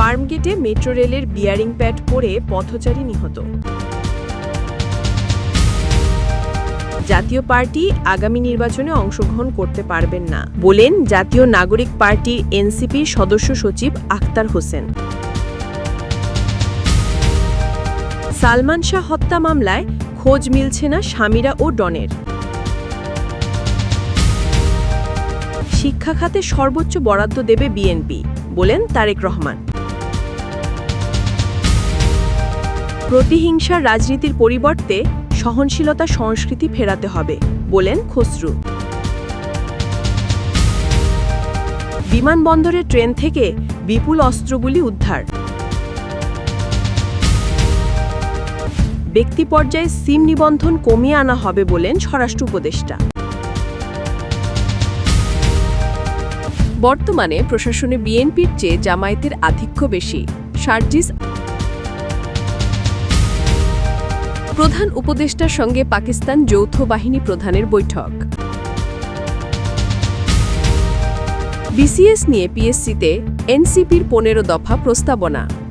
ফার্মগেটে metro রেলের bearing pad পড়ে পথচারী নিহত। জাতীয় পার্টি আগামী নির্বাচনে অংশগ্রহণ করতে পারবেন না বলেন জাতীয় নাগরিক পার্টির এনসিপির সদস্য সচিব আখতার হোসেন। সালমান শাহ হত্যা মামলায় খোঁজ মিলছে না সামিরা ও ডনের। শিক্ষা খাতে সর্বোচ্চ বরাদ্দ দেবে বিএনপি বলেন তারেক রহমান। প্রতিহিংসার রাজনীতির পরিবর্তে সহনশীলতা সংস্কৃতি ফেরাতে হবে বলেন খসরু। বিমানবন্দরের ট্রেন থেকে বিপুল অস্ত্রগুলি উদ্ধার। ব্যক্তি পর্যায়ে সিম নিবন্ধন কমিয়ে আনা হবে বলেন স্বরাষ্ট্র উপদেষ্টা। বর্তমানে প্রশাসনে বিএনপির চেয়ে জামায়াতের আধিক্য বেশি, সার্জিস। প্রধান উপদেষ্টার সঙ্গে পাকিস্তান যৌথ বাহিনী প্রধানের বৈঠক। বিসিএস নিয়ে পিএসসিতে এনসিপির 15 দফা প্রস্তাবনা।